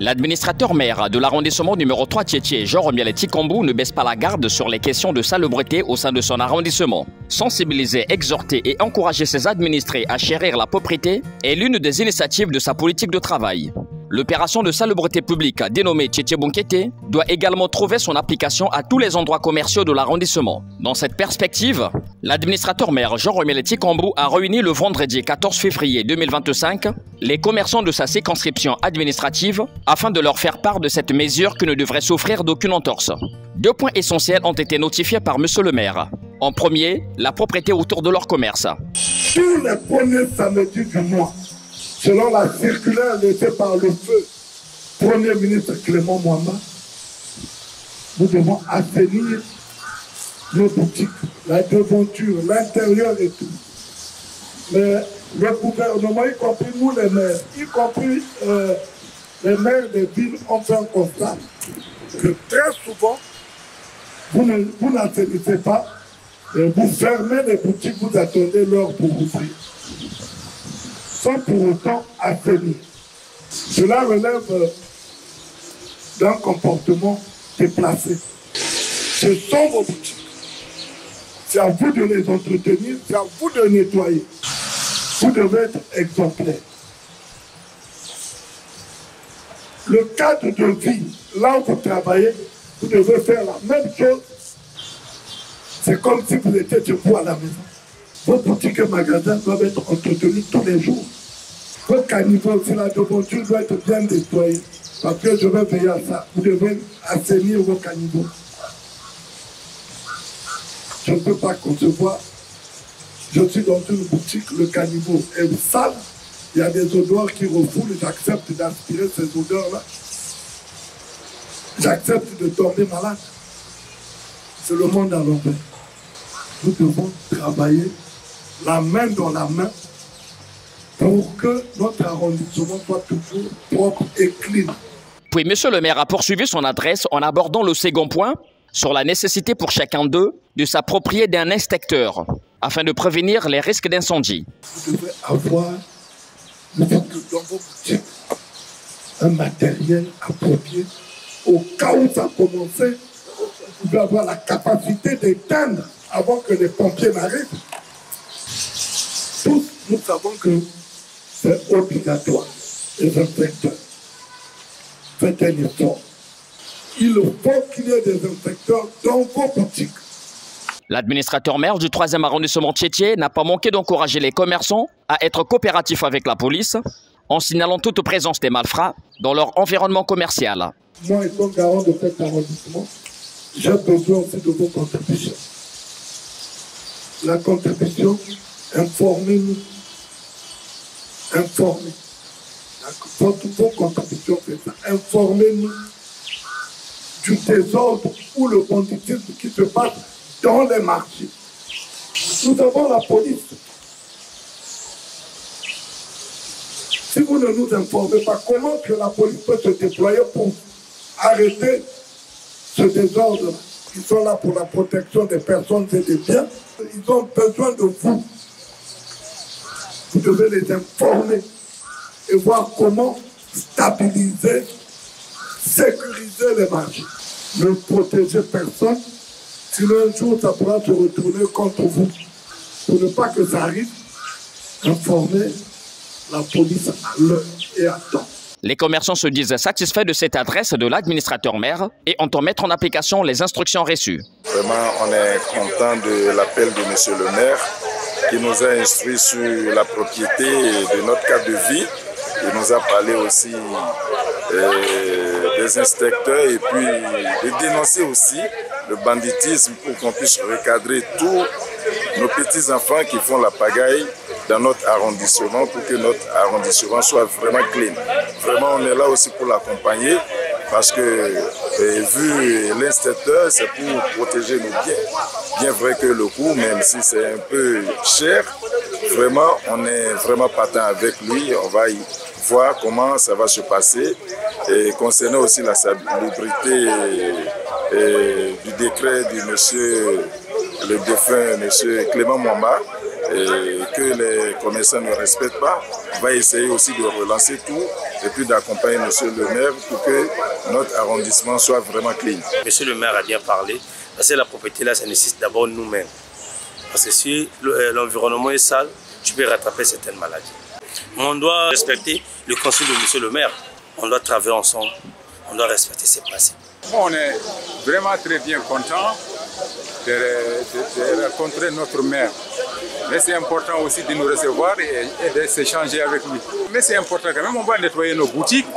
L'administrateur maire de l'arrondissement numéro 3 Tietie, Jean-Romiel Tikombu, ne baisse pas la garde sur les questions de salubrité au sein de son arrondissement. Sensibiliser, exhorter et encourager ses administrés à chérir la propriété est l'une des initiatives de sa politique de travail. L'opération de salubrité publique dénommée Tietie Bunkete doit également trouver son application à tous les endroits commerciaux de l'arrondissement. Dans cette perspective, l'administrateur maire Jean-Romiel Tikombu a réuni le vendredi 14 février 2025 les commerçants de sa circonscription administrative afin de leur faire part de cette mesure qui ne devrait souffrir d'aucune entorse. Deux points essentiels ont été notifiés par M. le maire. En premier, la propriété autour de leur commerce. Tous les premiers samedis du mois, selon la circulaire laissée par le feu Premier ministre Clément Mwamba, nous devons assainir nos boutiques, la devanture, l'intérieur et tout. Mais le gouvernement, y compris nous les maires, y compris les maires des villes, ont fait un constat que très souvent, vous n'assainissez pas, vous fermez les boutiques, vous attendez l'heure pour ouvrir, sans pour autant assainir. Cela relève d'un comportement déplacé. Ce sont vos boutiques. C'est à vous de les entretenir, c'est à vous de nettoyer. Vous devez être exemplaire. Le cadre de vie, là où vous travaillez, vous devez faire la même chose. C'est comme si vous étiez chez vous à la maison. Vos boutiques et magasins doivent être entretenus tous les jours. Vos caniveaux, si la devanture doit être bien nettoyée, parce que je vais veiller à ça. Vous devez assainir vos caniveaux. Je ne peux pas concevoir. Je suis dans une boutique, le caniveau est sale, il y a des odeurs qui refoulent, j'accepte d'aspirer ces odeurs-là. J'accepte de tomber malade. C'est le monde à l'envers. Nous devons travailler la main dans la main pour que notre arrondissement soit toujours propre et clean. Puis M. le maire a poursuivi son adresse en abordant le second point sur la nécessité pour chacun d'eux de s'approprier d'un inspecteur afin de prévenir les risques d'incendie. Vous devez avoir dans vos boutiques un matériel approprié. Au cas où ça a commencé, vous devez avoir la capacité d'éteindre avant que les pompiers n'arrivent. Tous, nous savons que c'est obligatoire, les inspecteurs. Faites un effort. Il faut qu'il y ait des inspecteurs dans vos boutiques. L'administrateur maire du 3e arrondissement Tietie n'a pas manqué d'encourager les commerçants à être coopératifs avec la police en signalant toute présence des malfrats dans leur environnement commercial. Moi, étant garant de cet arrondissement, j'ai besoin aussi de vos contributions. La contribution, informez-nous. Informez. Vos contributions, c'est ça. Informez-nous du désordre ou le banditisme qui se passe dans les marchés. Nous avons la police. Si vous ne nous informez pas, comment que la police peut se déployer pour arrêter ce désordre? Ils sont là pour la protection des personnes et des biens. Ils ont besoin de vous. Vous devez les informer et voir comment stabiliser, sécuriser les marchés. Ne protégez personne, sinon un jour ça pourra se retourner contre vous. Pour ne pas que ça arrive, informez la police à l'heure et à temps. Les commerçants se disent satisfaits de cette adresse de l'administrateur maire et entendent mettre en application les instructions reçues. Vraiment, on est content de l'appel de M. le maire qui nous a instruit sur la propriété de notre cadre de vie. Il nous a parlé aussi des inspecteurs et puis de dénoncer aussi le banditisme pour qu'on puisse recadrer tous nos petits-enfants qui font la pagaille dans notre arrondissement pour que notre arrondissement soit vraiment clean. Vraiment, on est là aussi pour l'accompagner parce que, vu l'inspecteur, c'est pour protéger nos biens. Bien vrai que le coût, même si c'est un peu cher, vraiment, on est vraiment partant avec lui. On va y voir comment ça va se passer. Et concernant aussi la salubrité du décret du monsieur, le défunt monsieur Clément Mwamba, et que les commerçants ne respectent pas, on va essayer aussi de relancer tout et puis d'accompagner Monsieur le maire pour que notre arrondissement soit vraiment clean. Monsieur le maire a bien parlé, parce que la propriété là, ça nécessite d'abord nous-mêmes. Parce que si l'environnement est sale, tu peux rattraper certaines maladies. Mais on doit respecter le conseil de Monsieur le maire. On doit travailler ensemble, on doit respecter ses principes. On est vraiment très bien content de rencontrer notre maire. Mais c'est important aussi de nous recevoir et de s'échanger avec lui. Mais c'est important quand même, on va nettoyer nos boutiques.